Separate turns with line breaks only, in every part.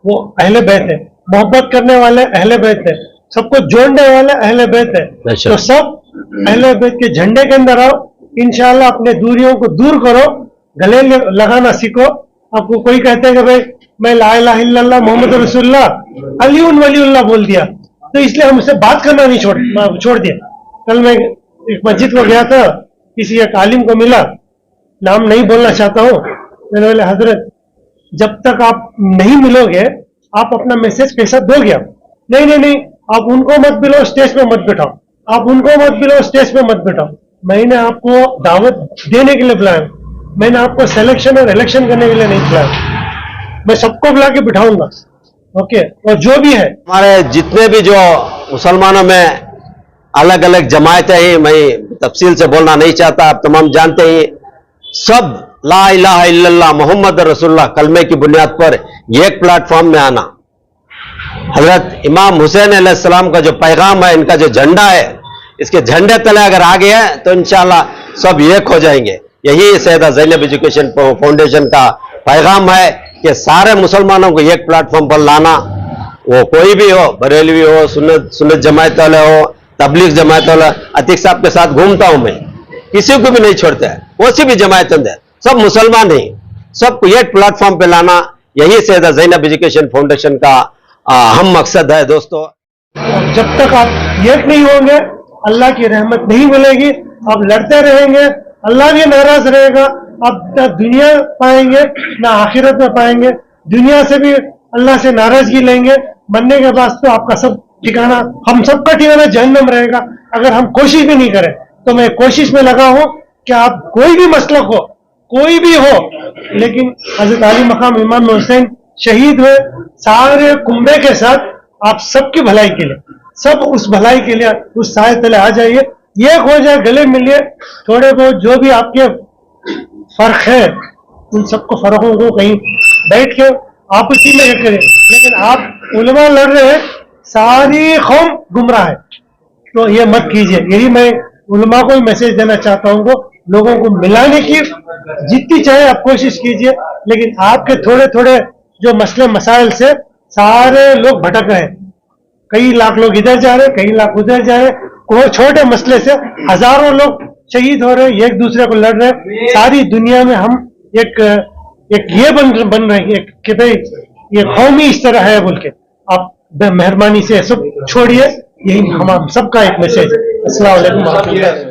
وہ اہل بیت ہے, محبت کرنے والے اہل بیت ہے, سب کو جوڑنے والے اہل بیت ہے. تو سب اہل بیت کے جھنڈے کے اندر آؤ, انشاءاللہ اپنے دوریوں کو دور کرو, گلے لگانا سیکھو. آپ کو کوئی کہتے ہیں کہ بھائی میں لا الہ الا اللہ محمد رسول اللہ علی ولی اللہ بول دیا, تو اس لیے ہم اسے بات کرنا نہیں چھوڑ دیا. کل میں ایک مسجد کو گیا تھا, کسی ایک عالم کو ملا, نام نہیں بولنا چاہتا ہوں. میں نے بولے حضرت جب تک آپ نہیں ملو گے آپ اپنا میسج کیسا دو گے؟ نہیں, آپ ان کو مت ملو, اسٹیج پہ مت بٹھاؤ, آپ ان کو مت ملو, اسٹیج پہ مت بٹھاؤ. میں نے آپ کو دعوت دینے کے لیے بلایا, میں نے آپ کو سلیکشن اور الیکشن کرنے کے لیے نہیں بلایا. میں سب کو بلا کے بٹھاؤں گا. اوکے, اور جو بھی ہے
ہمارے جتنے بھی جو مسلمانوں میں الگ الگ جماعتیں ہیں, میں تفصیل سے بولنا نہیں چاہتا, آپ تمام جانتے ہیں, سب لا الہ الا اللہ محمد رسول اللہ کلمے کی بنیاد پر ایک پلیٹ فارم میں آنا. حضرت امام حسین علیہ السلام کا جو پیغام ہے, ان کا جو جھنڈا ہے, اس کے جھنڈے تلے اگر آگے ہے تو انشاءاللہ سب ایک ہو جائیں گے. یہی سیدہ زینب ایجوکیشن فاؤنڈیشن کا پیغام ہے کہ سارے مسلمانوں کو ایک پلیٹ فارم پر لانا. وہ کوئی بھی ہو, بریلوی ہو, سنت جماعت والے ہو, تبلیغ جماعت والا. عتیق صاحب کے ساتھ گھومتا ہوں میں, کسی کو بھی نہیں چھوڑتا ہے, وہ سی بھی جماعت اندر سب مسلمان ہیں, سب کو ایک پلیٹ فارم پہ لانا. یہی سیدہ زینب ایجوکیشن فاؤنڈیشن کا اہم مقصد ہے. دوستو
جب تک آپ ایک نہیں ہوں گے اللہ کی رحمت نہیں ملے گی. آپ لڑتے رہیں گے, اللہ بھی ناراض رہے گا. آپ نہ دنیا پائیں گے نہ آخرت میں پائیں گے. دنیا سے بھی اللہ سے ناراضگی لیں گے, مرنے کے بعد تو آپ کا سب ٹھکانا, ہم سب کا ٹھکانا جہنم رہے گا اگر ہم کوشش بھی نہیں کریں. تو میں کوشش میں لگا ہوں کہ آپ کوئی بھی مسلک ہو, کوئی بھی ہو, لیکن حضرت علی مقام امام حسین شہید ہوئے, سارے کنبے کے ساتھ آپ سب کی بھلائی کے لیے, سب اس بھلائی کے لیے اس سائے تلے آ جائیے, ایک ہو جائے, گلے ملیے. تھوڑے بہت جو بھی آپ کے فرق ہے ان سب کو فرقوں کو کہیں بیٹھ کے آپ اسی میں کریں. لیکن آپ علماء لڑ رہے ہیں, ساری قوم گمراہ ہے, تو یہ مت کیجیے. یہی میں علماء کو میسج دینا چاہتا ہوں, کو لوگوں کو ملانے کی جتنی چاہے آپ کوشش کیجیے, لیکن آپ کے تھوڑے تھوڑے جو مسئلے مسائل سے سارے لوگ بھٹک رہے ہیں. کئی لاکھ لوگ ادھر جا رہے ہیں, کئی لاکھ ادھر جا رہے ہیں. کوئی چھوٹے مسئلے سے ہزاروں لوگ شہید ہو رہے ہیں, ایک دوسرے کو لڑ رہے ہیں. ساری دنیا میں ہم ایک یہ بن رہے ہیں کہ بھائی یہ قومی اس طرح ہے بول کے. آپ مہربانی سے سب چھوڑیے, یہی ہم سب کا ایک میسج. السلام علیکم ورحمۃ اللہ.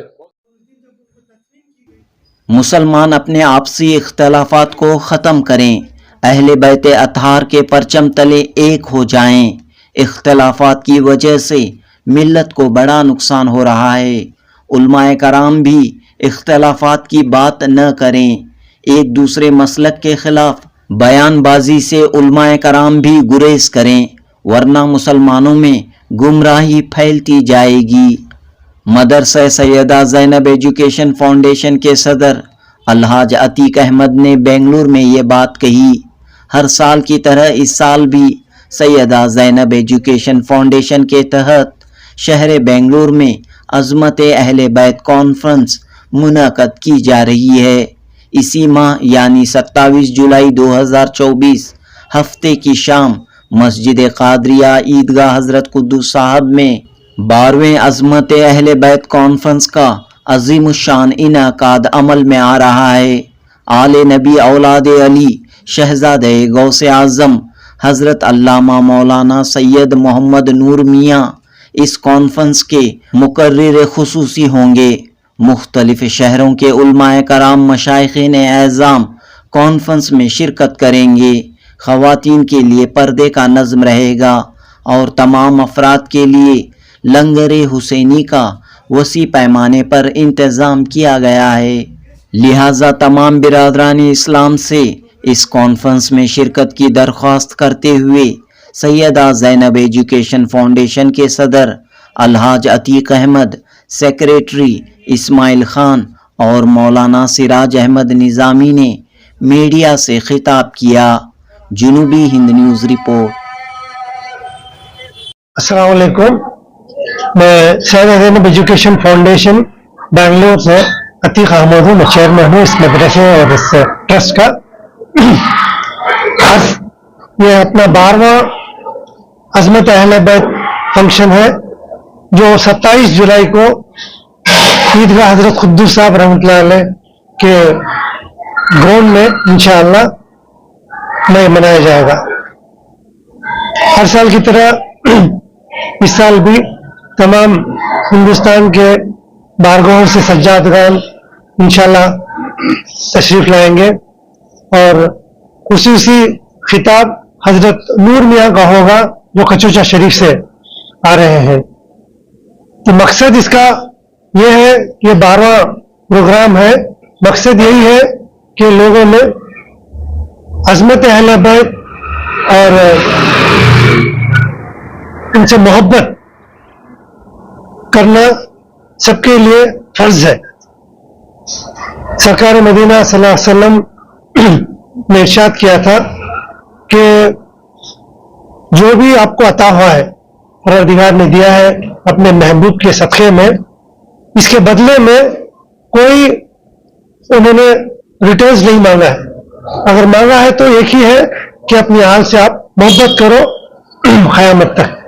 مسلمان اپنے آپسی اختلافات کو ختم کریں, اہل بیت اطہار کے پرچم تلے ایک ہو جائیں. اختلافات کی وجہ سے ملت کو بڑا نقصان ہو رہا ہے. علماء کرام بھی اختلافات کی بات نہ کریں. ایک دوسرے مسلک کے خلاف بیان بازی سے علماء کرام بھی گریز کریں, ورنہ مسلمانوں میں گمراہی پھیلتی جائے گی. مدرسہ سیدہ زینب ایجوکیشن فاؤنڈیشن کے صدر الحاج عتیق احمد نے بنگلور میں یہ بات کہی. ہر سال کی طرح اس سال بھی سیدہ زینب ایجوکیشن فاؤنڈیشن کے تحت شہر بنگلور میں عظمت اہل بیت کانفرنس منعقد کی جا رہی ہے. اسی ماہ یعنی 27 جولائی 2024 ہفتے کی شام مسجد قادریہ عیدگاہ حضرت قدوس صاحب میں 12ویں عظمت اہل بیت کانفرنس کا عظیم الشان انعقاد عمل میں آ رہا ہے. آل نبی اولاد علی شہزادہ غوث اعظم حضرت علامہ مولانا سید محمد نور میاں اس کانفرنس کے مقرر خصوصی ہوں گے. مختلف شہروں کے علماء کرام مشائخین اعظام کانفرنس میں شرکت کریں گے. خواتین کے لیے پردے کا نظم رہے گا اور تمام افراد کے لیے لنگر حسینی کا وسیع پیمانے پر انتظام کیا گیا ہے. لہٰذا تمام برادران اسلام سے اس کانفرنس میں شرکت کی درخواست کرتے ہوئے سیدہ زینب ایجوکیشن فاؤنڈیشن کے صدر الحاج عتیق احمد، سیکریٹری اسماعیل خان اور مولانا سراج احمد نظامی نے میڈیا سے خطاب کیا. جنوبی ہند نیوز رپورٹ.
السلام علیکم. میں سیدہ زینب ایجوکیشن فاؤنڈیشن بنگلور سے عتیق احمد ہوں. میں چیئرمین ہوں اس مدرسے اور اس ٹرسٹ کا. یہ اپنا 12واں عظمت اہل بیت فنکشن ہے جو 27 جولائی کو عیدگاہ حضرت قدوس صاحب رحمۃ اللہ علیہ کے گراؤنڈ میں انشاءاللہ میں منایا جائے گا. ہر سال کی طرح اس سال بھی تمام ہندوستان کے بارگاہوں سے سجادگان انشاءاللہ تشریف لائیں گے اور خصوصی خطاب حضرت نور میاں کا ہوگا جو کچوچا شریف سے آ رہے ہیں. تو مقصد اس کا یہ ہے کہ 12واں پروگرام ہے. مقصد یہی ہے کہ لوگوں میں عظمت اہل بیت اور ان سے محبت کرنا سب کے لیے فرض ہے. سرکار مدینہ صلی اللہ علیہ وسلم نے ارشاد کیا تھا کہ جو بھی آپ کو عطا ہوا ہے پروردگار نے دیا ہے اپنے محبوب کے صدقے میں, اس کے بدلے میں کوئی انہوں نے ریٹرنز نہیں مانگا ہے. اگر مانگا ہے تو ایک ہی ہے کہ اپنی حال سے آپ محبت کرو قیامت تک.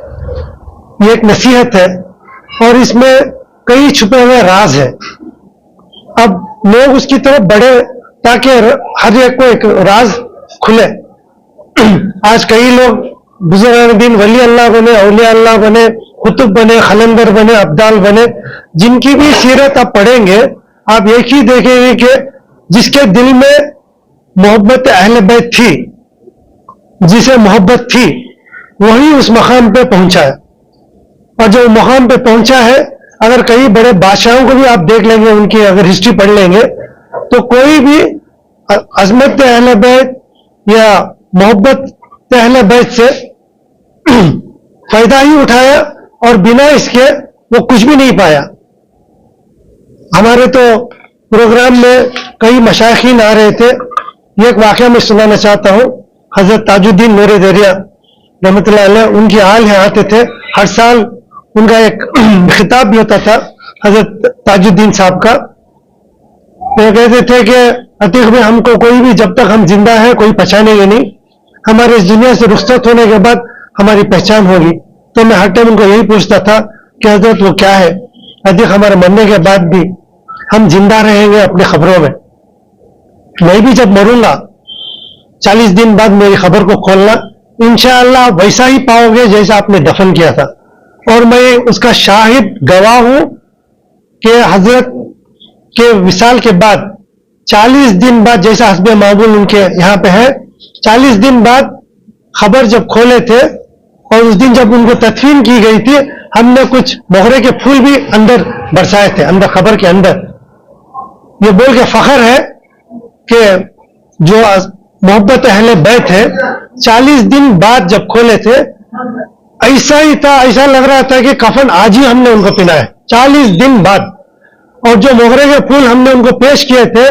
یہ ایک نصیحت ہے اور اس میں کئی چھپے ہوئے راز ہیں. اب لوگ اس کی طرف بڑھے تاکہ ہر ایک کو ایک راز کھلے. آج کئی لوگ بزرگان دین ولی اللہ بنے, اولیاء اللہ بنے, قطب بنے, خلندر بنے, ابدال بنے, جن کی بھی سیرت آپ پڑھیں گے آپ ایک ہی دیکھیں گے کہ جس کے دل میں محبت اہل بیت تھی, جسے محبت تھی, وہی اس مقام پہ پہنچا ہے. اور جو مقام پہ پہنچا ہے اگر کئی بڑے بادشاہوں کو بھی آپ دیکھ لیں گے, ان کی اگر ہسٹری پڑھ لیں گے تو کوئی بھی عظمت اہل بیت یا محبت اہل بیت سے فائدہ ہی اٹھایا اور بنا اس کے وہ کچھ بھی نہیں پایا. ہمارے تو پروگرام میں کئی مشائخین آ رہے تھے. یہ ایک واقعہ میں سنانا چاہتا ہوں. حضرت تاج الدین نور دریا رحمۃ اللہ علیہ ان کے حال یہاں آتے تھے. ہر سال ان کا ایک خطاب بھی ہوتا تھا حضرت تاج الدین صاحب کا. وہ کہتے تھے کہ عتیق میں ہم کو کوئی بھی جب تک ہم زندہ ہیں کوئی پہچانے گا نہیں, ہمارے اس دنیا سے رخصت ہونے کے بعد ہماری پہچان ہوگی. تو میں ہر ٹائم ان کو یہی پوچھتا تھا کہ حضرت وہ کیا ہے. عتیق ہمارے مرنے کے بعد بھی ہم زندہ رہیں گے اپنی خبروں میں. میں بھی جب مروں گا 40 دن بعد میری خبر کو کھولنا, انشاءاللہ ویسا ہی پاؤ گے جیسا آپ نے دفن کیا تھا. اور میں اس کا شاہد گواہ ہوں کہ حضرت کے وصال کے بعد 40 دن بعد, جیسا حسب معمول ان کے یہاں پہ ہے, 40 دن بعد خبر جب کھولے تھے اور اس دن جب ان کو تدفین کی گئی تھی, ہم نے کچھ موہرے کے پھول بھی اندر برسائے تھے, اندر خبر کے اندر. یہ بول کے فخر ہے کہ جو محبت اہل بیت ہے 40 دن بعد جب کھولے تھے ایسا ہی تھا, ایسا لگ رہا تھا کہ کفن آج ہی ہم نے ان کو پہنایا 40 دن بعد. اور جو موہرے کے پھول ہم نے ان کو پیش کیے تھے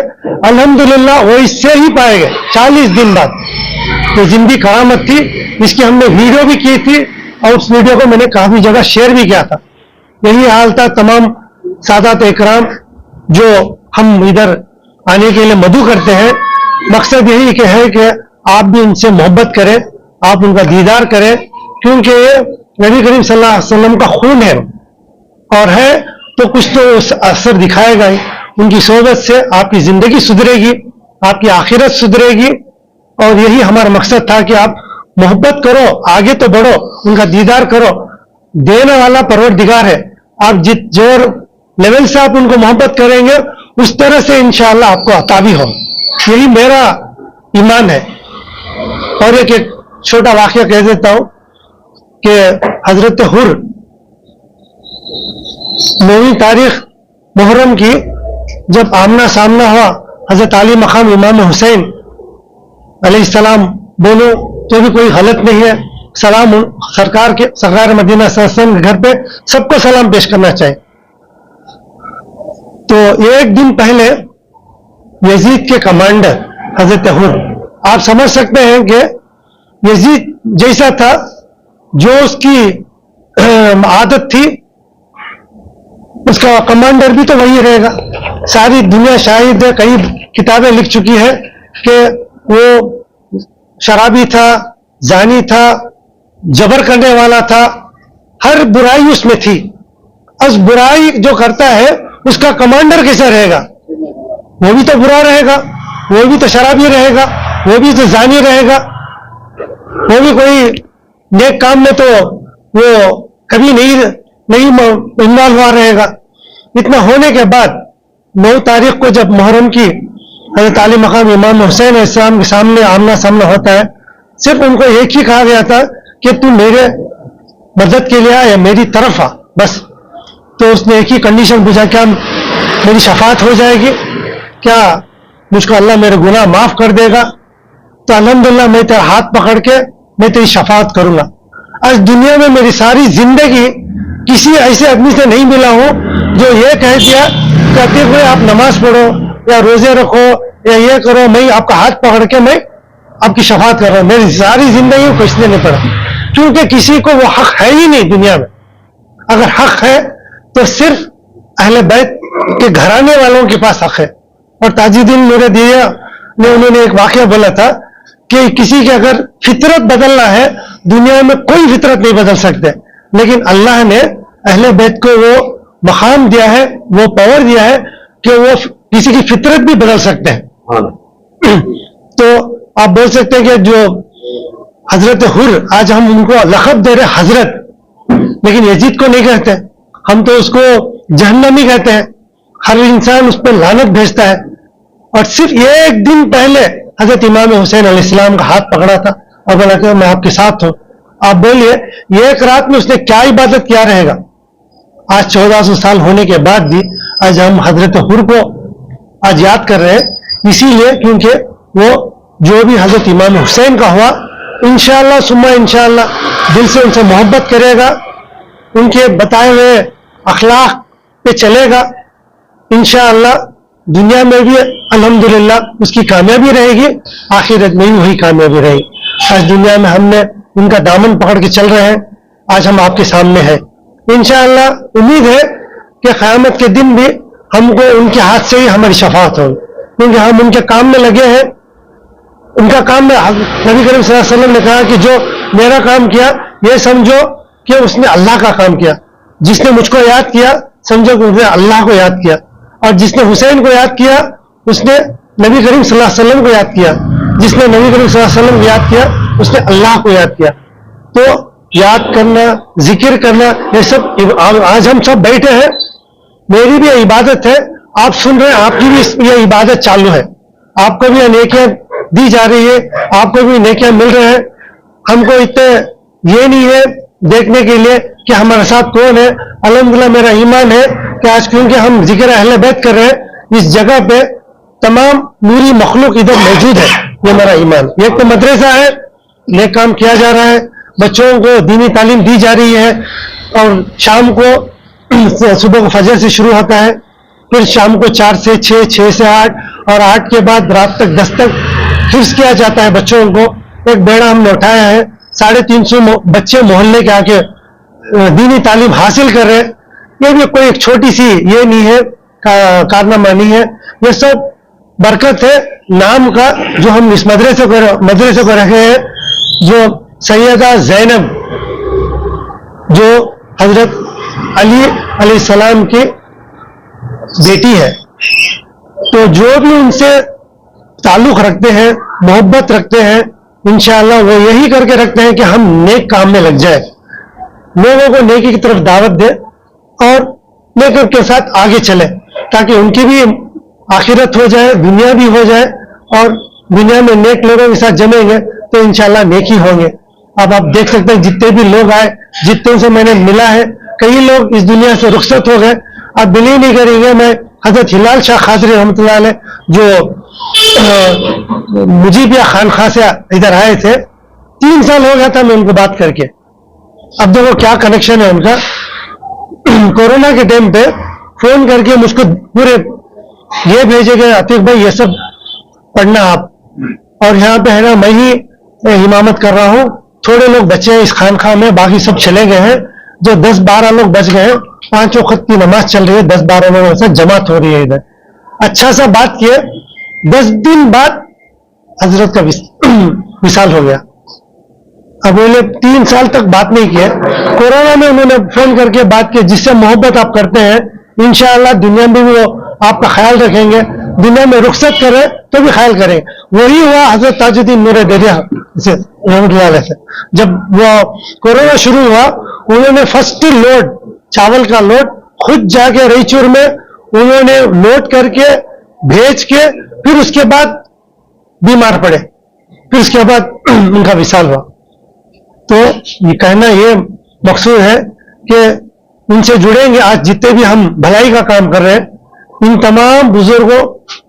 الحمدللہ وہ اس سے ہی پائے گئے 40 دن بعد. تو زندگی کرامت تھی, اس کی ہم نے ویڈیو بھی کی تھی اور اس ویڈیو کو میں نے کافی جگہ شیئر بھی کیا تھا. یہی حال تھا تمام سادات اکرام جو ہم ادھر آنے کے لیے مدعو کرتے ہیں. مقصد یہی کہ ہے کہ آپ بھی ان سے محبت کریں, آپ ان کا دیدار کریں, کیونکہ یہ نبی کریم صلی اللہ علیہ وسلم کا خون ہے اور ہے تو کچھ تو اثر دکھائے گا ہی. ان کی صحبت سے آپ کی زندگی سدھرے گی, آپ کی آخرت سدھرے گی. اور یہی ہمارا مقصد تھا کہ آپ محبت کرو, آگے تو بڑھو, ان کا دیدار کرو. دینے والا پروردگار ہے. آپ جو لیول سے آپ ان کو محبت کریں گے اس طرح سے انشاءاللہ آپ کو عطا بھی ہو. یہی میرا ایمان ہے. اور ایک چھوٹا واقعہ کہہ دیتا ہوں کہ حضرت حر 9 تاریخ محرم کی جب آمنا سامنا ہوا حضرت علی مقام امام حسین علیہ السلام بولو تو بھی کوئی غلط نہیں ہے. سلام سرکار کے سرکار مدینہ صلی اللہ علیہ وسلم کے گھر پہ سب کو سلام پیش کرنا چاہیے. تو ایک دن پہلے یزید کے کمانڈر حضرت حر, آپ سمجھ سکتے ہیں کہ یزید جیسا تھا, جو اس کی عادت تھی اس کا کمانڈر بھی تو وہی رہے گا. ساری دنیا شاہد ہے, کئی کتابیں لکھ چکی ہے کہ وہ شرابی تھا, जानी था, जबर करने वाला था, हर बुराई उसमें थी। अब बुराई जो करता है उसका कमांडर कैसा रहेगा? वो भी तो बुरा रहेगा, वो भी तो शराबी रहेगा, वो भी तो जानी रहेगा, वो भी कोई नेक काम में तो वो कभी नहीं इन्वॉल्व हुआ रहेगा। इतना होने के बाद 9 तारीख को जब मुहर्रम की हज़रत आली मकाम इमाम हुसैन अलैहिस्सलाम के सामने आमना सामना होता है, सिर्फ उनको एक ही कहा गया था कि तू मेरे मदद के लिए आ या मेरी तरफ आ, बस। तो उसने एक ही कंडीशन पूछा, क्या मेरी शफात हो जाएगी? क्या मुझको अल्लाह मेरे गुनाह माफ कर देगा? तो अल्हम्दुलिल्लाह मैं तेरा हाथ पकड़ के मैं तेरी शफात करूंगा। आज दुनिया में मेरी सारी जिंदगी किसी ऐसे आदमी से नहीं मिला हूं जो ये कह दिया कि अतीक भाई आप नमाज पढ़ो या रोजे रखो या ये करो, मैं आपका हाथ पकड़ के मैं आपकी शफात कर रहा हूं। मेरी सारी जिंदगी को किसी ने नहीं पढ़ा, क्योंकि किसी को वो हक है ही नहीं दुनिया में। अगर हक है तो सिर्फ अहले बैत के घराने वालों के पास हक है। और ताजुद्दीन नूरदिया ने उन्होंने एक वाकया बोला था कि किसी के अगर फितरत बदलना है, दुनिया में कोई फितरत नहीं बदल सकते, लेकिन अल्लाह ने अहले बैत को वो मकाम दिया है, वो पावर दिया है कि वो किसी की फितरत भी बदल सकते हैं। तो आप बोल सकते हैं कि जो हजरत हुर, आज हम उनको लक़ब दे रहे हजरत, लेकिन यजीद को नहीं कहते, हम तो उसको जहन्नमी कहते हैं। हर इंसान उस पर लानत भेजता है। और सिर्फ एक दिन पहले हजरत इमाम हुसैन अलैहिस्सलाम का हाथ पकड़ा था और बोला कि मैं आपके साथ हूं। आप बोलिए एक रात में उसने क्या इबादत किया रहेगा? आज 1400 साल होने के बाद भी आज हम हजरत हुर को आज याद कर रहे हैं, इसीलिए क्योंकि वो जो भी हजरत इमाम हुसैन का हुआ, इंशाअल्लाह सुम्मा इंशाअल्लाह दिल से उनसे मोहब्बत करेगा, उनके बताए हुए अखलाक पे चलेगा, इंशाअल्लाह दुनिया में भी अल्हम्दुलिल्लाह उसकी कामयाबी रहेगी, आखिरत में भी वही कामयाबी रहेगी। आज दुनिया में हमने उनका दामन पकड़ के चल रहे हैं, आज हम आपके सामने हैं। इंशाअल्लाह उम्मीद है कि क़यामत के दिन भी हमको उनके हाथ से ही हमारी शफाअत होगी, क्योंकि हम उनके काम में लगे हैं। उनका काम में नबी करीम सल्लल्लाहु अलैहि वसल्लम ने कहा कि जो मेरा काम किया ये समझो कि उसने अल्लाह का काम किया, जिसने मुझको याद किया समझो कि उसने अल्लाह को याद किया, और जिसने हुसैन को याद किया उसने नबी करीम सल्लल्लाहु अलैहि वसल्लम को याद किया, जिसने नबी करीम सल्लल्लाहु अलैहि वसल्लम को याद किया उसने अल्लाह को याद किया। तो याद करना, जिक्र करना, ये सब आज हम सब बैठे हैं, मेरी भी इबादत है, आप सुन रहे हैं, आपकी भी ये इबादत चालू है, आपको भी नेकियां दी जा रही है, आपको भी नेकियां मिल रहे हैं। हमको इतने ये नहीं है देखने के लिए कि हमारे साथ कौन है। अल्हम्दुलिल्लाह मेरा ईमान है कि आज क्योंकि हम जिक्र अहले बैत कर रहे हैं, इस जगह पे तमाम नूरी मखलूक इधर मौजूद है, ये मेरा ईमान। एक तो मदरसा है, नेक काम किया जा रहा है, बच्चों को दीनी तालीम दी जा रही है, और शाम को सुबह को फजर से शुरू होता है, फिर शाम को 4 से 6, 6 से 8, और 8 के बाद रात तक 10 तक हिफ्ज़ किया जाता है बच्चों को। एक बेड़ा हमने उठाया है, 350 बच्चे मोहल्ले के आके दीनी तालीम हासिल कर रहे हैं। ये भी कोई एक छोटी सी ये नहीं है, कारनामा नहीं है, ये सब बरकत है नाम का जो हम इस मदरसे को रखे हैं, जो सैयदा ज़ैनब जो हजरत अली अलैहिस्सलाम की बेटी है। तो जो भी उनसे ताल्लुक रखते हैं, मोहब्बत रखते हैं, इंशाअल्लाह वो यही करके रखते हैं कि हम नेक काम में लग जाए, लोगों को नेकी की तरफ दावत दे और नेकी के साथ आगे चले, ताकि उनकी भी आखिरत हो जाए, दुनिया भी हो जाए, और दुनिया में नेक लोगों के साथ जमेंगे तो इंशाअल्लाह नेकी होंगे। अब आप देख सकते हैं जितने भी लोग आए, जितने से मैंने मिला है, कई लोग इस दुनिया से रुखसत हो गए। आप बिलीव नहीं करेंगे, मैं हजरत हिलाल शाह कादरी रहमतुल्लाह अलैह जो मुजीबिया खानखा से इधर आए थे, 3 साल हो गया था मैं उनको बात करके। अब देखो क्या कनेक्शन है उनका। कोरोना के टाइम पे फोन करके मुझको पूरे ये भेजे गए, अतीक भाई ये सब पढ़ना आप, और यहाँ पे है ना मैं ही इमामत कर रहा हूँ, थोड़े लोग बचे हैं इस खानखा में, बाकी सब चले गए हैं। जो 10-12 लोग बच गए हैं, 5 वक्त की नमाज चल रही है, 10-12 लोगों से जमात हो रही है इधर। अच्छा सा बात किए, 10 दिन बाद हजरत का विशाल हो गया। अब उन्होंने 3 साल तक बात नहीं किया। कोरोना में उन्होंने फोन करके बात की, जिससे मोहब्बत आप करते हैं इंशाअल्लाह दुनिया में भी वो आपका ख्याल रखेंगे, दुनिया में रुखसत करें तो भी ख्याल करें। वही हुआ हजरत ताजुद्दीन नूर दरिया से रहमतुल्लाह अलैह से। जब वो कोरोना शुरू हुआ, उन्होंने फर्स्ट लोड चावल का लोड खुद जाके रईचूर में उन्होंने लोड करके भेज के, फिर उसके बाद बीमार पड़े, फिर उसके बाद उनका विशाल हुआ। तो ये कहना ये मकसूद है कि उनसे जुड़ेंगे। आज जितने भी हम भलाई का काम कर रहे हैं, इन तमाम बुजुर्गों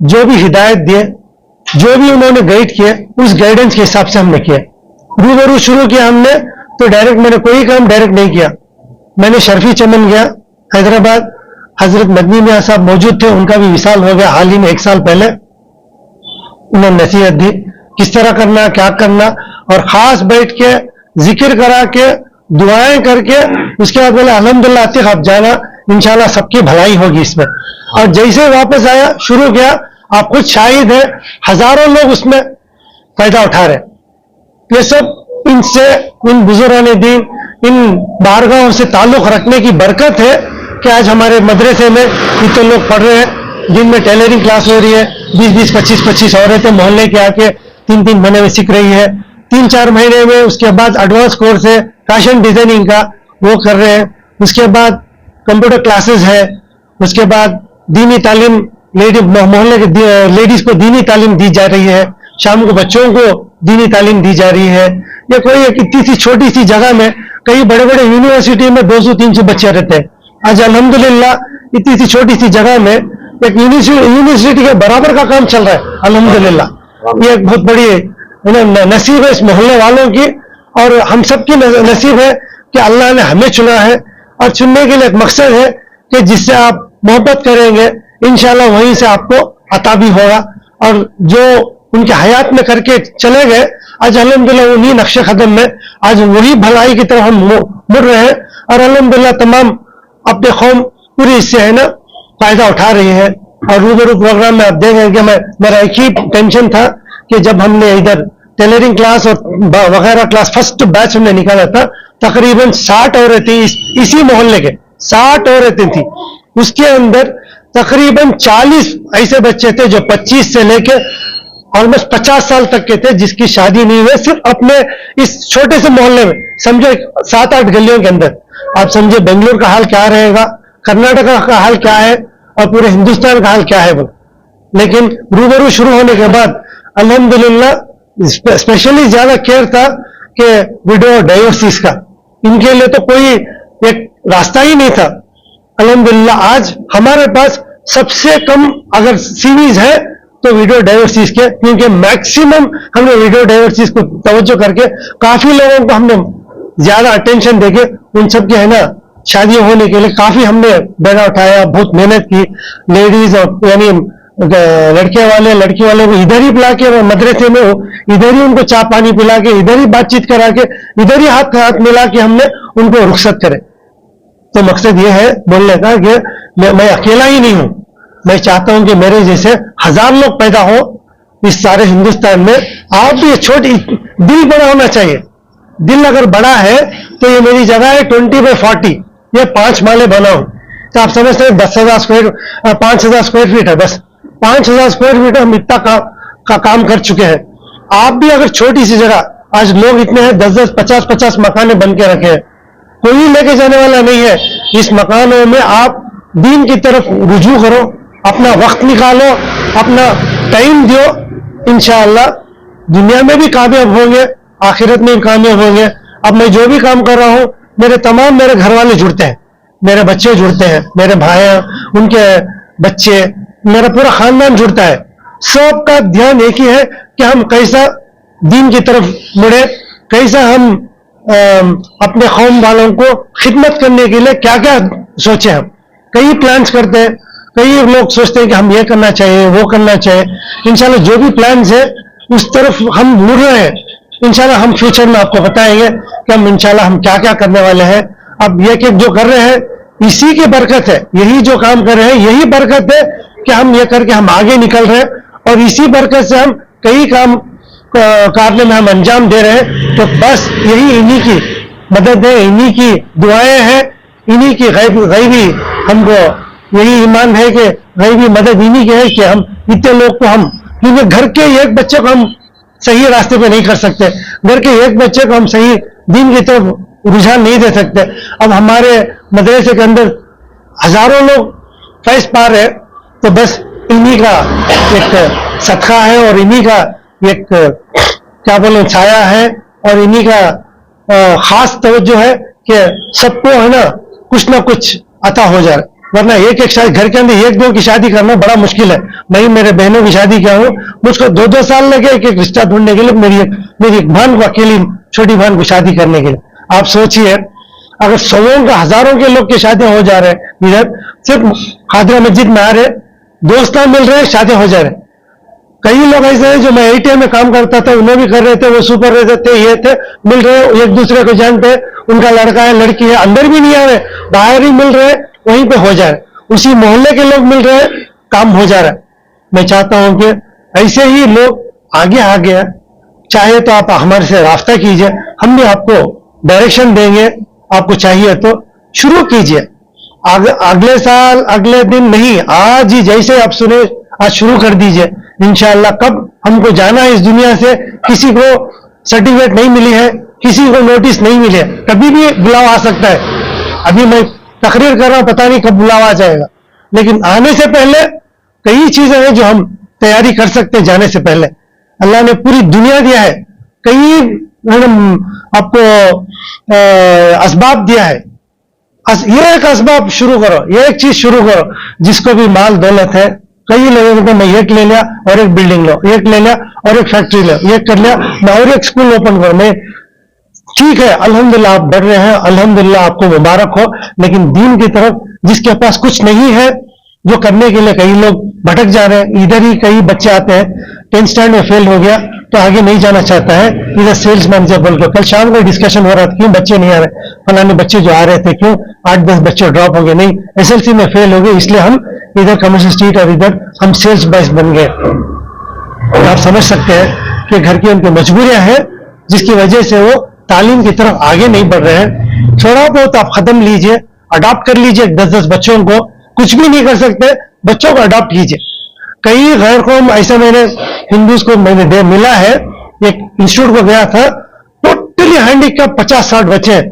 जो भी हिदायत दिए, जो भी उन्होंने गाइड किए, उस गाइडेंस के हिसाब से हमने किया। रूबरू शुरू किया हमने, तो डायरेक्ट मैंने कोई काम डायरेक्ट नहीं किया। मैंने शर्फी चमन गया हैदराबाद, हजरत मदनी मियां साहब मौजूद थे, उनका भी विशाल हो गया हाल ही में 1 साल पहले। उन्होंने नसीहत दी किस तरह करना, क्या करना, और खास बैठ के जिक्र करा के दुआएं करके उसके बाद बोले अल्हम्दुलिल्लाह अतीक आप जाना, इंशाल्लाह सबकी भलाई होगी इसमें। और जैसे वापस आया शुरू किया, आप खुद शाहिद है, हजारों लोग उसमें फायदा उठा रहे। ये सब इनसे, इन बुजुर्गान दीन, इन बारगाहों से ताल्लुक रखने की बरकत है कि आज हमारे मदरसे में इतने लोग पढ़ रहे हैं। दिन में टेलरिंग क्लास हो रही है, 20-20, 25-25 औरतें मोहल्ले के आके 3-3 महीने में सीख रही है। 3-4 महीने में उसके बाद एडवांस कोर्स है फैशन डिजाइनिंग का, वो कर रहे हैं। उसके बाद कंप्यूटर क्लासेस है, उसके बाद दीनी तालीम, मोहल्ले के लेडीज को दीनी तालीम दी जा रही है, शाम को बच्चों को दीनी तालीम दी जा रही है। ये कोई एक इतनी सी छोटी सी जगह में कई बड़े बड़े यूनिवर्सिटी में 200-300 बच्चे रहते हैं। आज अल्हम्दुलिल्लाह इतनी सी छोटी सी जगह में एक यूनिवर्सिटी के बराबर का काम चल रहा है अल्हम्दुलिल्लाह। ये एक बहुत बड़ी नसीब है इस मोहल्ले वालों की, और हम सब की नसीब है कि अल्लाह ने हमें चुना है। और चुनने के लिए एक मकसद है कि जिससे आप मोहब्बत करेंगे इंशाल्लाह वहीं से आपको अता भी होगा। और जो उनके हयात में करके चले गए, आज अल्हम्दुलिल्लाह उन्हीं नक्शे कदम में आज वही भलाई की तरफ हम मुड़ रहे हैं। और अल्हम्दुलिल्लाह तमाम अपने कौम पूरी इससे है ना फायदा उठा रही है। और रूबरू प्रोग्राम में आप देखेंगे कि मेरा एक ही टेंशन था कि जब हमने इधर टेलरिंग क्लास और वगैरह क्लास फर्स्ट बैच हमने निकाला था, तकरीबन 60 औरतें इसी मोहल्ले के 60 औरतें थी। उसके अंदर तकरीबन 40 ऐसे बच्चे थे जो 25 से लेके ऑलमोस्ट 50 साल तक के थे, जिसकी शादी नहीं हुई, सिर्फ अपने इस छोटे से मोहल्ले में, समझो 7-8 गलियों के अंदर। आप समझे बेंगलुरु का हाल क्या रहेगा, कर्नाटका का हाल क्या है, और पूरे हिंदुस्तान का हाल क्या है वो। लेकिन रूबरू शुरू होने के बाद अल्हम्दुलिल्लाह स्पेशली ज्यादा केयर था कि विडो डाइवोर्सिस का, इनके लिए तो कोई एक रास्ता ही नहीं था। अल्हम्दुलिल्लाह आज हमारे पास सबसे कम अगर सीरीज है तो विडो डाइवोर्सिस के, क्योंकि मैक्सिमम हमने विडो डाइवोर्सिस को तवज्जो करके काफी लोगों को हमने ज्यादा अटेंशन देके उन सब के है ना शादियां होने के लिए काफी हमने बेड़ा उठाया, बहुत मेहनत की। लेडीज और यानी लड़के वाले लड़की वाले को इधर ही पिला के मदरसे में हो, इधर ही उनको चाय पानी पिला के, इधर ही बातचीत करा के, इधर ही हाथ मिला के हमने उनको रुखसत करे। तो मकसद ये है बोलने का कि मैं अकेला ही नहीं हूं, मैं चाहता हूं कि मेरे जैसे 1000 लोग पैदा हो इस सारे हिंदुस्तान में। आप भी छोटी दिल बड़ा होना चाहिए। दिल अगर बड़ा है तो ये मेरी जगह है 20/40, ये 5 माले बनाऊं तो आप समझते हैं 5,000 स्क्वायर फीट है, बस 5,000 स्क्वायर फीट हम इतना का काम कर चुके हैं। आप भी अगर छोटी सी जगह, आज लोग इतने हैं 10-10, 50-50 मकाने बन के रखे हैं, कोई लेके जाने वाला नहीं है। इस मकानों में आप दीन की तरफ रुजू करो, अपना वक्त निकालो, अपना टाइम दियो, इंशाअल्लाह दुनिया में भी कामयाब होंगे, आखिरत में भी कामयाब होंगे। अब मैं जो भी काम कर रहा हूं, मेरे घर वाले जुड़ते हैं, मेरे बच्चे जुड़ते हैं, मेरे भाई, उनके बच्चे, मेरा पूरा खानदान जुड़ता है। सबका ध्यान एक ही है कि हम कैसा दीन की तरफ मुड़े, कैसा हम अपने कौम वालों को खिदमत करने के लिए क्या क्या सोचे। हम कई प्लान्स करते हैं, कई लोग सोचते हैं कि हम ये करना चाहिए, वो करना चाहिए। इंशाल्लाह जो भी प्लान्स है उस तरफ हम मुड़ रहे हैं। इंशाल्लाह हम फ्यूचर में आपको बताएंगे कि हम इंशाल्लाह हम क्या क्या करने वाले हैं। अब ये कि जो कर रहे हैं इसी की बरकत है, यही जो काम कर रहे हैं यही बरकत है कि हम ये करके हम आगे निकल रहे हैं, और इसी बरकत से हम कई काम कारनामे हम अंजाम दे रहे हैं, तो बस यही इन्हीं की मदद है, इन्हीं की दुआएं हैं, इन्हीं की गैबी हमको यही ईमान है कि गैबी मदद इन्हीं की है कि हम इतने लोग को हम, क्योंकि घर के एक बच्चे को हम सही रास्ते पे नहीं कर सकते, घर के एक बच्चे को हम सही दीन की तरफ रुझान नहीं दे सकते। अब हमारे मदरसे के अंदर हजारों लोग फैज पा रहे, तो बस इन्हीं का एक सदका है और इन्हीं का एक क्या बोले छाया है और इन्हीं का खास तवज्जो है कि सबको है ना कुछ अता हो जाए। वरना एक शादी घर के अंदर एक दो की शादी करना बड़ा मुश्किल है। मैं मेरे बहनों की शादी किया हूँ, मुझको 2-2 साल लगे एक रिश्ता ढूंढने के लिए, मेरी एक भान को, अकेली छोटी भान को शादी करने के लिए। आप सोचिए अगर सौों का हजारों के लोग की शादियां हो जा रहे हैं, इधर सिर्फ खादरा मस्जिद में आ रहे, दोस्त मिल रहे, शादियां हो जा रहे। कई लोग ऐसे हैं जो मैं ATM में काम करता था, उन्हें भी कर रहे थे, वो सुपरवाइजर थे, ये थे, मिल रहे, एक दूसरे को जानते हैं, उनका लड़का है लड़की है, अंदर भी नहीं आ रहे, बाहर ही मिल रहे, वहीं पे हो जा रहे, उसी मोहल्ले के लोग मिल रहे, काम हो जा रहा है। मैं चाहता हूं कि ऐसे ही लोग आगे आ गए, चाहे तो आप हमारे से रास्ता कीजिए, हम भी आपको डायरेक्शन देंगे, आपको चाहिए तो शुरू कीजिए। अगले साल अगले दिन नहीं, आज ही जैसे आप सुने आज शुरू कर दीजिए। इंशाअल्लाह कब हमको जाना है इस दुनिया से, किसी को सर्टिफिकेट नहीं मिली है, किसी को नोटिस नहीं मिले, कभी भी बुलावा आ सकता है। अभी मैं तकरीर कर रहा हूं, पता नहीं कब बुलावा आ जाएगा, लेकिन आने से पहले कई चीजें हैं जो हम तैयारी कर सकते हैं। जाने से पहले अल्लाह ने पूरी दुनिया दिया है, कई आपको असबाब दिया है, ये एक असबाब शुरू करो, ये एक चीज शुरू करो। जिसको भी माल दौलत है, कई लोगों को मैं एक ले लिया और एक बिल्डिंग लो, एक ले लिया और एक फैक्ट्री लो, एक कर लिया मैं और एक स्कूल ओपन करो। मैं ठीक है, अल्हम्दुलिल्लाह आप बढ़ रहे हैं, अल्हम्दुलिल्लाह आपको मुबारक हो, लेकिन दीन की तरफ जिसके पास कुछ नहीं है, जो करने के लिए कई लोग भटक जा रहे हैं। इधर ही कई बच्चे आते हैं, 10th स्टैंडर्ड में फेल हो गया तो आगे नहीं जाना चाहता है, इधर सेल्स मैनेजर बोल के। कल शाम को डिस्कशन हो रहा था, क्यों बच्चे नहीं आ रहे, फलाने बच्चे जो आ रहे थे क्यों 8-10 बच्चे ड्रॉप हो गए, नहीं SLC में फेल हो गए, इसलिए हम इधर कमर्शियल स्ट्रीट और इधर हम सेल्स बॉयज बन गए। और आप समझ सकते हैं कि घर की उनकी मजबूरियां हैं जिसकी वजह से वो तालीम की तरफ आगे नहीं बढ़ रहे हैं। थोड़ा बहुत आप खत्म लीजिए, अडॉप्ट कर लीजिए 10-10 बच्चों को, कुछ भी नहीं कर सकते, बच्चों को अडॉप्ट कीजिए। कई गैर कौम ऐसा मैंने हिंदूज को मैंने मिला है, एक इंस्टीट्यूट को गया था, टोटली हैंडीकैप 50-60 बच्चे हैं।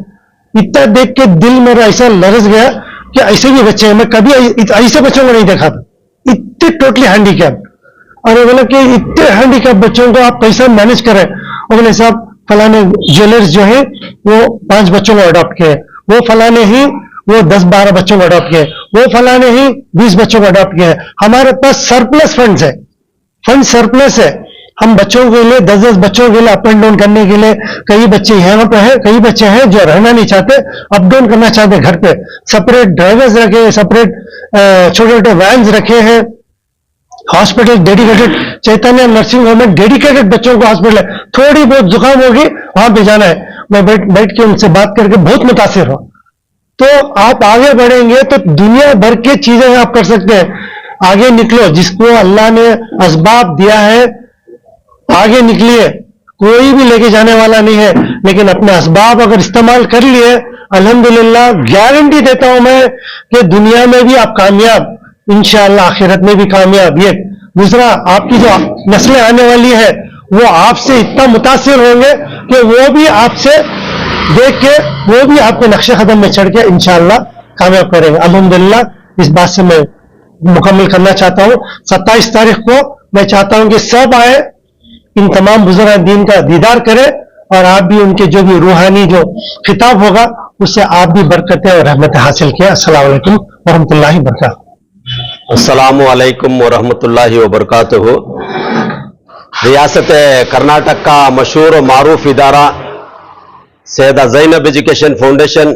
इतना देख के दिल मेरा ऐसा लरस गया कि ऐसे भी बच्चे हैं, मैं कभी ऐसे बच्चों को नहीं देखा था, इतने टोटली हैंडीकैप। और वो बोला कि इतने हैंडीकैप बच्चों को आप कैसे मैनेज करें। और बोले साहब फलाने ज्वेलर्स जो है वो 5 बच्चों को अडॉप्ट किए, वो फलाने ही वो 10-12 बच्चों को अडॉप्ट किए, वो फलाने ही 20 बच्चों को अडॉप्ट किए। हमारे पास सरप्लस फंड्स है, फंड सरप्लस है। हम बच्चों के लिए 10-10 बच्चों के लिए अप एंड डाउन करने के लिए, कई बच्चे यहाँ पे हैं, कई बच्चे हैं जो रहना नहीं चाहते, अप डाउन करना चाहते घर पे, सेपरेट ड्राइवर्स रखे, सेपरेट छोटे छोटे वैन्स रखे हैं, हॉस्पिटल डेडिकेटेड, चैतन्य नर्सिंग होम में डेडिकेटेड बच्चों को हॉस्पिटल है। थोड़ी बहुत जुकाम होगी वहां पे जाना है। मैं बैठ के उनसे बात करके बहुत मुतासिर हूं। तो आप आगे बढ़ेंगे तो दुनिया भर की चीजें आप कर सकते हैं। आगे निकलो, जिसको अल्लाह ने असबाब दिया है आगे निकलिए, कोई भी लेके जाने वाला नहीं है, लेकिन अपने असबाब अगर इस्तेमाल कर लिए, अल्हम्दुलिल्लाह गारंटी देता हूं मैं कि दुनिया में भी आप कामयाब, इंशाअल्लाह आखिरत में भी कामयाब। ये दूसरा, आपकी जो नस्लें आने वाली है वो आपसे इतना मुतासिर होंगे कि वो भी आपसे देख के वो भी आपके नक्शे कदम में चढ़ के इंशाअल्लाह कामयाब करेंगे। अल्हम्दुलिल्लाह इस बात से मैं मुकम्मल करना चाहता हूं। 27 तारीख को मैं चाहता हूं कि सब आए, इन तमाम बुजुर्ग दीन का दीदार करें और आप भी उनके जो भी रूहानी जो खिताब होगा उससे आप भी बरकतें और रहमतें हासिल किया। अस्सलाम वालेकुम वरहमतुल्लाहि वबरकातुहू।
अस्सलामु अलैकुम वरहमतुल्लाहि वबरकातुहू। रियासत कर्नाटक का मशहूर और मारूफ इदारा सैयदा ज़ैनब एजुकेशन फाउंडेशन,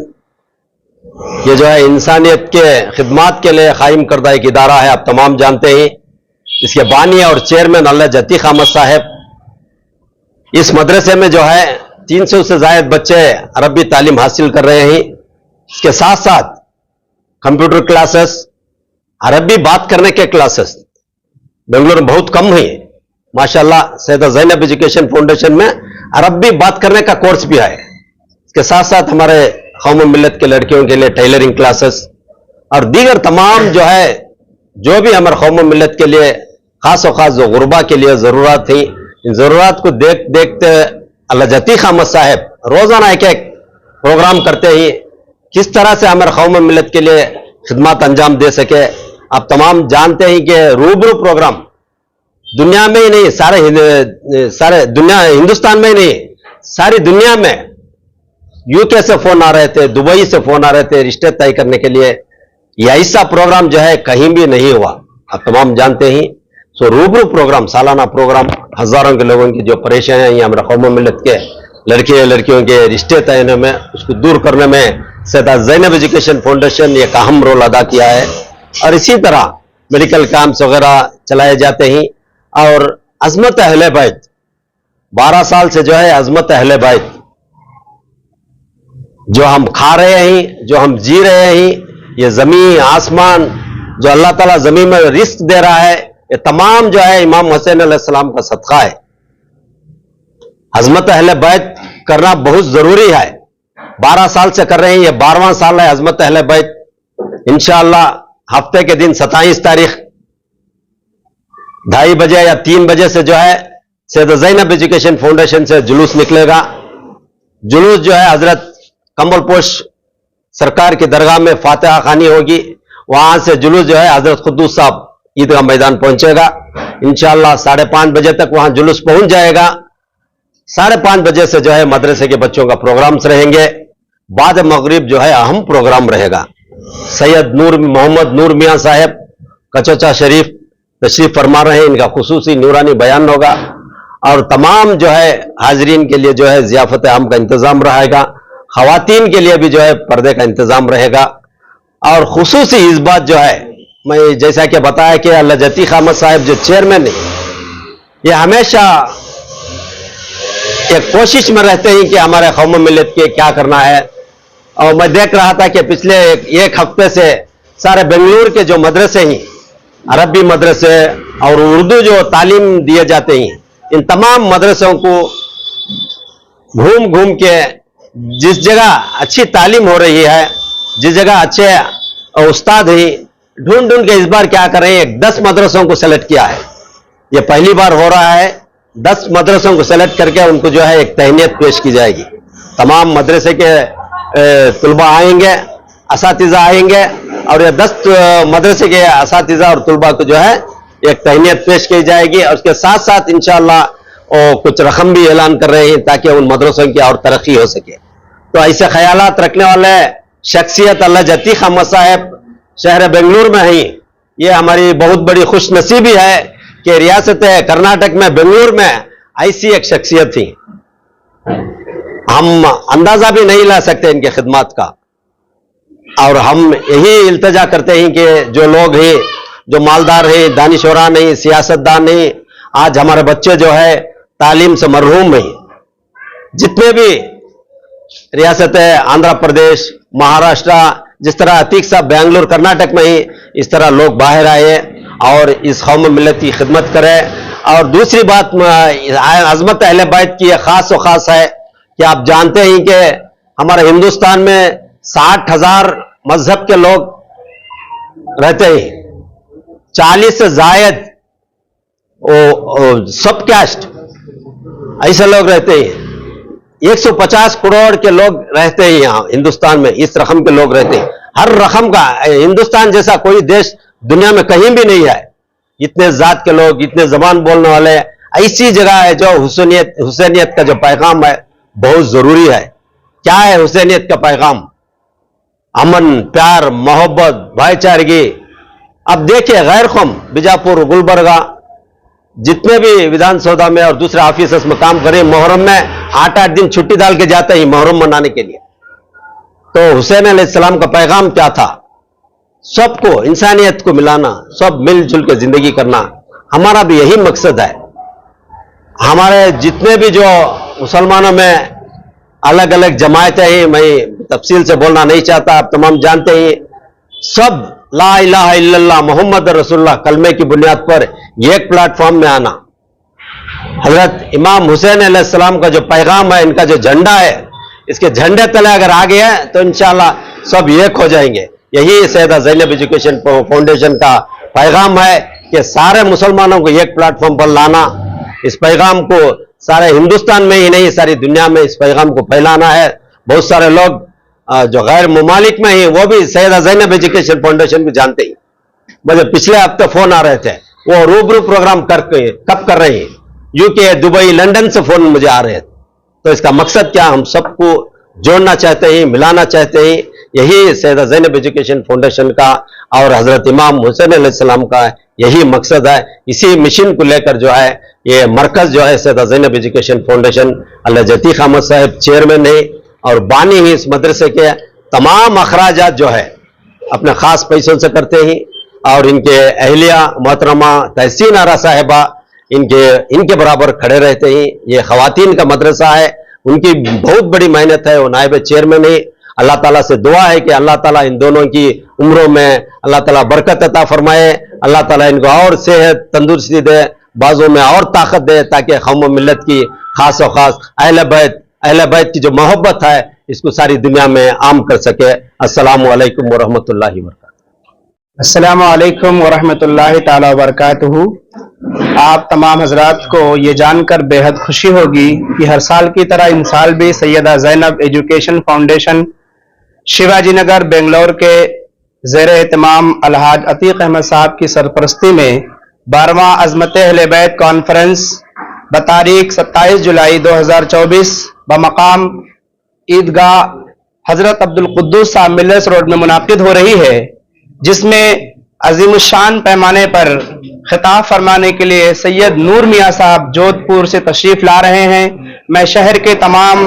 ये जो है इंसानियत के खिदमात के लिए कायम करदा एक इदारा है, आप तमाम जानते हैं। इसके बानी और चेयरमैन अल्लाह अतीक अहमद साहब। इस मदरसे में जो है 300 से ज़ायद बच्चे अरबी तालीम हासिल कर रहे हैं। इसके साथ साथ कंप्यूटर क्लासेस, अरबी बात करने के क्लासेस बेंगलुरु में बहुत कम हुई, माशाल्लाह सैयदा ज़ैनब एजुकेशन फाउंडेशन में अरबी बात करने का कोर्स भी है। इसके साथ साथ हमारे कौम मिल्लत के लड़कियों के लिए टेलरिंग क्लासेस और दीगर तमाम जो है, जो भी हमारे कौम मिल्लत के लिए खास और खास जो गुरबा के लिए ज़रूरत थी, इन ज़रूरत को देखते अल्लाह जतीख अहमद साहब रोज़ाना एक एक प्रोग्राम करते ही किस तरह से हमारे कौम मिल्लत के लिए खिदमत अंजाम दे सके। आप तमाम जानते हैं कि रूबरू प्रोग्राम दुनिया में ही नहीं, सारे दुनिया, हिंदुस्तान में ही नहीं, सारी दुनिया में यूके से फोन आ रहे थे, दुबई से फोन आ रहे थे रिश्ते तय करने के लिए। यह ऐसा प्रोग्राम जो है कहीं भी नहीं हुआ, आप तमाम जानते हैं। सो रूबरू प्रोग्राम, सालाना प्रोग्राम, हजारों के लोगों की जो परेशानियां हमारे कौम मिल्लत के लड़कियों के रिश्ते तय होने में, उसको दूर करने में सैयदा ज़ैनब एजुकेशन फाउंडेशन ने एक अहम रोल अदा किया है। और इसी तरह मेडिकल कैंप्स वगैरह चलाए जाते हैं। और अजमत अहले बैत 12 साल से जो है अजमत अहले बैत जो हम खा रहे हैं, जो हम जी रहे हैं, ये जमीन आसमान जो अल्लाह ताला जमीन में रिस्क दे रहा है, ये तमाम जो है इमाम हुसैन अलैहिस्सलाम का सदका है। अजमत अहले बैत करना बहुत जरूरी है। 12 साल से कर रहे हैं, ये 12वां साल है अजमत अहले बैत। इंशाअल्लाह हफ्ते के दिन 27 तारीख 2:30 बजे या 3 बजे से जो है सैयदा ज़ैनब एजुकेशन फाउंडेशन से जुलूस निकलेगा। जुलूस जो है हजरत कमल पोश सरकार की दरगाह में फातिहा खानी होगी, वहां से जुलूस जो है हजरत खुद्दूस साहब ईदगाह मैदान पहुंचेगा। इंशाअल्लाह 5:30 बजे तक वहां जुलूस पहुंच जाएगा। 5:30 बजे से जो है मदरसे के बच्चों का प्रोग्राम्स रहेंगे। बाद मगरिब जो है अहम प्रोग्राम रहेगा। सैयद मोहम्मद नूर मियां साहब कचोचा शरीफ तशरीफ फरमा रहे हैं, इनका खुसूसी नूरानी बयान होगा। और तमाम जो है हाजरीन के लिए जो है ज़ियाफ़त आम का इंतजाम रहेगा। खवातीन के लिए भी जो है पर्दे का इंतजाम रहेगा। और खुसूसी इस बात जो है, मैं जैसा कि बताया कि अल्लाह जतीख अहमद साहब जो चेयरमैन है, ये हमेशा एक कोशिश में रहते हैं कि हमारे कौम मिल्लत के क्या करना है। और मैं देख रहा था कि पिछले एक हफ्ते से सारे बेंगलुरु के जो मदरसे हैं, अरबी मदरसे और उर्दू जो तालीम दिए जाते हैं, इन तमाम मदरसों को घूम घूम के जिस जगह अच्छी तालीम हो रही है, जिस जगह अच्छे उस्ताद हैं, ढूंढ ढूंढ के इस बार क्या कर रहे हैं, 10 मदरसों को सेलेक्ट किया है। ये पहली बार हो रहा है। 10 मदरसों को सेलेक्ट करके उनको जो है एक तहनीत पेश की जाएगी। तमाम मदरसे के तुलबा आएंगे, असातिज़ा आएंगे और ये 10 मदरसे के असातिज़ा और तुलबा को जो है एक तहनीत पेश की जाएगी। और उसके साथ साथ इंशाअल्लाह कुछ रकम भी ऐलान कर रहे हैं ताकि उन मदरसों की और तरक्की हो सके। तो ऐसे ख्यालात रखने वाले शख्सियत अल्लाह जतीख अहमद साहब शहर बेंगलुरु में हैं। ये हमारी बहुत बड़ी खुश नसीबी है कि रियासत कर्नाटक में बेंगलुरु में ऐसी एक शख्सियत थी। हम अंदाजा भी नहीं ला सकते इनके खिदमत का। और हम यही इल्तजा करते हैं कि जो लोग हैं, जो मालदार हैं, दानिशवरा नहीं, सियासतदान नहीं, आज हमारे बच्चे जो है तालीम से मरहूम हैं। जितने भी रियासत है, आंध्र प्रदेश, महाराष्ट्र, जिस तरह अतीक साहब बेंगलुरु कर्नाटक में ही, इस तरह लोग बाहर आए और इस कौम मिल्लत की खिदमत करें। और दूसरी बात अजमत अहले बैत की खास व खास है कि आप जानते हैं कि हमारे हिंदुस्तान में 60,000 मजहब के लोग रहते हैं, 40 से जायद सब कास्ट ऐसे लोग रहते हैं। 150 करोड़ के लोग रहते हैं यहाँ हिंदुस्तान में, इस रकम के लोग रहते हैं। हर रकम का, हिंदुस्तान जैसा कोई देश दुनिया में कहीं भी नहीं है। इतने जात के लोग, इतने जबान बोलने वाले, ऐसी जगह है जो हुसैनियत का जो पैगाम है बहुत जरूरी है। क्या है हुसैनियत का पैगाम? अमन, प्यार, मोहब्बत, भाईचारगी। अब देखिए गैर कौम बीजापुर, गुलबर्गा, जितने भी विधानसभा में और दूसरे ऑफिस में काम करें, मुहर्रम में 8-8 दिन छुट्टी डाल के जाते हैं मुहर्रम मनाने के लिए। तो हुसैन अलैहिस्सलाम का पैगाम क्या था? सबको, इंसानियत को मिलाना, सब मिलजुल के जिंदगी करना, हमारा भी यही मकसद है। हमारे जितने भी जो मुसलमानों में अलग अलग जमायतें हैं, मैं तफसील से बोलना नहीं चाहता, आप तमाम जानते हैं, सब ला इलाहा इल्लल्लाह मोहम्मद रसूलुल्लाह कलमे की बुनियाद पर एक प्लेटफॉर्म में आना, हजरत इमाम हुसैन अलैहिस्सलाम का जो पैगाम है, इनका जो झंडा है, इसके झंडे तले अगर आ गया है तो इंशाअल्लाह सब एक हो जाएंगे। यही सैयदा ज़ैनब एजुकेशन फाउंडेशन का पैगाम है कि सारे मुसलमानों को एक प्लेटफॉर्म पर लाना, इस पैगाम को सारे हिंदुस्तान में ही नहीं सारी दुनिया में इस पैगाम को फैलाना है। बहुत सारे लोग जो गैर मुमालिक में ही वो भी सैयदा ज़ैनब एजुकेशन फाउंडेशन को जानते ही। मुझे पिछले हफ्ते फोन आ रहे थे, वो रूबरू प्रोग्राम कब कर रहे हैं, यूके, दुबई, लंदन से फोन मुझे आ रहे हैं। तो इसका मकसद क्या, हम सबको जोड़ना चाहते हैं, मिलाना चाहते हैं। यही सैयदा ज़ैनब एजुकेशन फाउंडेशन का और हजरत इमाम हुसैन अलैहिस्सलाम का यही मकसद है। इसी मिशन को लेकर जो है ये मरकज जो है सैयदा ज़ैनब एजुकेशन फाउंडेशन, अल्लाह जतीक अहमद साहब चेयरमैन है और बानी ही इस मदरसे के तमाम अखराजात जो है अपने खास पैसों से करते हैं। और इनके अहलिया मोहतरमा तहसीन आरा साहिबा इनके बराबर खड़े रहते हैं। ये खवातीन का मदरसा है, उनकी बहुत बड़ी मेहनत है, वो नायब चेयरमैन है। अल्लाह ताला से दुआ है कि अल्लाह ताला इन दोनों की उम्रों में अल्लाह ताला बरकत अता फरमाए, अल्लाह ताला इनको और सेहत तंदुरुस्ती दे, बाजों में और ताकत दे, ताकि कौम मिल्लत की खास और खास अहले बैत की जो मोहब्बत है इसको सारी दुनिया में आम कर सके। अस्सलामु अलैकुम व रहमतुल्लाहि व बरकातुहू।
अस्सलामु अलैकुम व रहमतुल्लाहि ताला व बरकातुहू। आप तमाम हजरात को ये जानकर बेहद खुशी होगी कि हर साल की तरह इन साल भी सैयदा ज़ैनब एजुकेशन फाउंडेशन शिवाजी नगर बेंगलोर के ज़ेर एहतमाम अलहाज अतीक अहमद साहब की सरपरस्ती में 12वां अज़मत अहले बैत कॉन्फ्रेंस बतारीख 27 जुलाई 2024 बमकाम ईदगाह हजरत अब्दुल कुद्दूस साहब मिल्लस रोड में मुनाकिद हो रही है, जिसमें अजीमुशान पैमाने पर खिताब फरमाने के लिए सैयद नूर मियाँ साहब जोधपुर से तशरीफ ला रहे हैं। मैं शहर के तमाम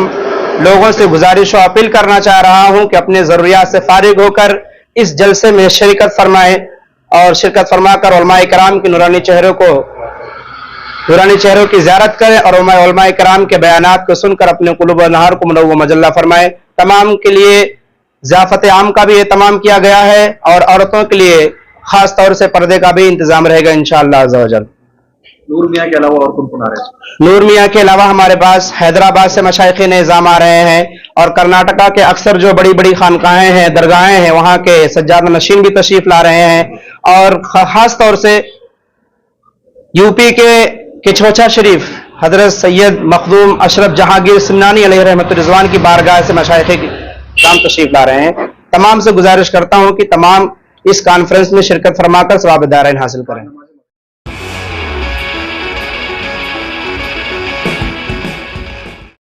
लोगों से गुजारिश और अपील करना चाह रहा हूं कि अपने ज़रूरियात से फारिग होकर इस जलसे में शिरकत फरमाएं और शिरकत फरमाकर उलमाए कराम के नूरानी चेहरों की ज़ियारत करें और उलमाए कराम के बयानात को सुनकर अपने कुलूब व नहार को मुनव्वर मजल्ला फरमाएं। तमाम के लिए ज़ियाफ़त आम का भी एहतमाम किया गया है और औरतों के लिए खास तौर से पर्दे का भी इंतजाम रहेगा इंशाअल्लाह अज़्ज़ा वजल।
नूर मियाँ के अलावा और कौन आ रहे हैं?
नूर मियाँ के अलावा हमारे पास हैदराबाद से मशाइख़ निज़ाम आ रहे हैं और कर्नाटका के अक्सर जो बड़ी बड़ी खानकाहें हैं, दरगाहें हैं, वहाँ के सज्जाद नशीन भी तशरीफ ला रहे हैं। और खास तौर से यूपी के किछोछा शरीफ हजरत सैयद मखदूम अशरफ जहांगीर सिमनानी अलैहि रहमत रिजवान की बारगाह से मशाइख़ काम तशरीफ ला रहे हैं। तमाम से गुजारिश करता हूँ कि तमाम इस कॉन्फ्रेंस में शिरकत फरमाकर सवाब दारैन हासिल करें।